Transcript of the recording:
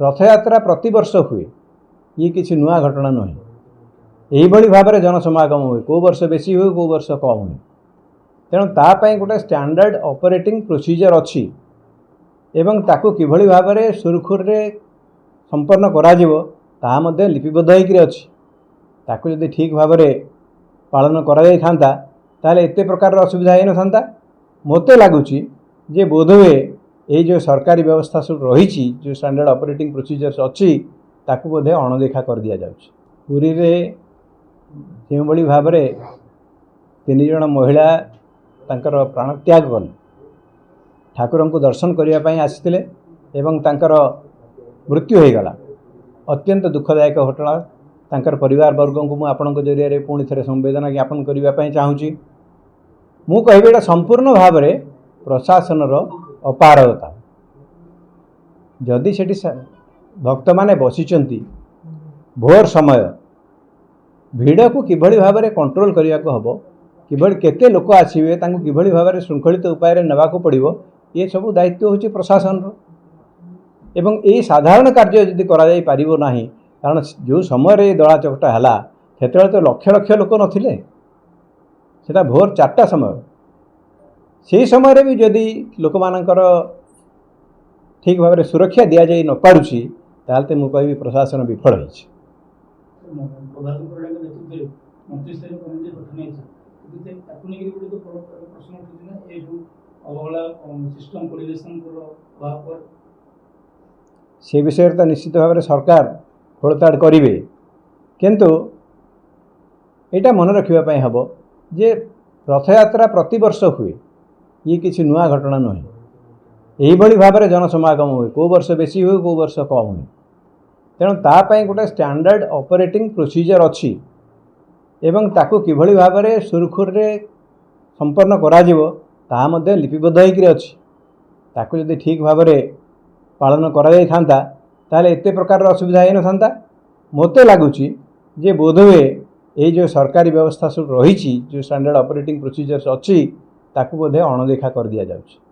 रथयात्रा प्रति वर्ष हुए ये किसी नुआ घटना नुहे। यही भाव में जनसमागम हुए, कौ वर्ष बेसी हुए कौ वर्ष कम हुए। तेणु तापाई गोटे स्टैंडर्ड ऑपरेटिंग प्रोसीजर अच्छी एवं ताकू किभली भाव में सुरखुर संपन्न करा लिपिबद्ध होकर अच्छी ताकू यदि ठीक भाव में पालन करा ताले एते प्रकार असुविधा हो न था। मते लगुच जे बोधहुए ये जो सरकारी व्यवस्था सब रही जो स्टैंडर्ड ऑपरेटिंग प्रोसीजर्स अच्छी ताकू बोधे अणदेखा कर दि जाउछि। पुरी रे जो भाव में 3 जन महिला तांकर प्राणत्याग कले ठाकुर को दर्शन करने आसीथिले एवं तांकर मृत्यु हो गला। अत्यंत दुखदायक घटना। तांकर परिवार वर्ग को मुझे आपण जरिए पुणी थे संवेदना ज्ञापन करने चाहूँगी। मु कहबी एटा संपूर्ण भाव में प्रशासन अपारगता। जदि सेठी भक्त माने बसिचंती भोर समय भिड़ को किभली भाव में कंट्रोल करने को हम किभली केते लोक आसवे किभली भाव में श्रृंखलित उपाय नेबाक पड़ो ये सब दायित्व होची प्रशासन एवं ये साधारण कार्य जदि करा जाई पारिबो नाही कारण जो समय दला चकटा है से तो लक्ष लक्ष लोक नथिले सेटा भोर 4टा समय से समय भी जदि लोक मानकर ठीक भाव में सुरक्षा दि जाई न पारुछि ताल ते मु कहबी प्रशासन विफल होइछि। से विषय तो निश्चित भाव में सरकार खोलताड़ करेंगे किंतु यहाँ मन रखापी हम जे रथयात्रा प्रति वर्ष हुए ये किसी नुआ घटना नुहे। यही भाव में जनसमागम हुए, कौ वर्ष बेसी हुए कौ वर्ष कम हुए। तेणु तापाई गोटे स्टैंडर्ड ऑपरेटिंग प्रोसीजर अच्छी एवं ताकू किभली भाव में सुरखुर संपन्न करा लिपिबद्ध होकर अच्छी ताकू यदि ठीक भाव में पालन करा ताले एते प्रकार असुविधा हो न था। मते लगुच जे बोधहुए ये जो सरकारी व्यवस्था सब रही जो स्टैंडर्ड ऑपरेटिंग प्रोसीजर्स अच्छी ताकू बोधे अणदेखा कर दि जाउछि।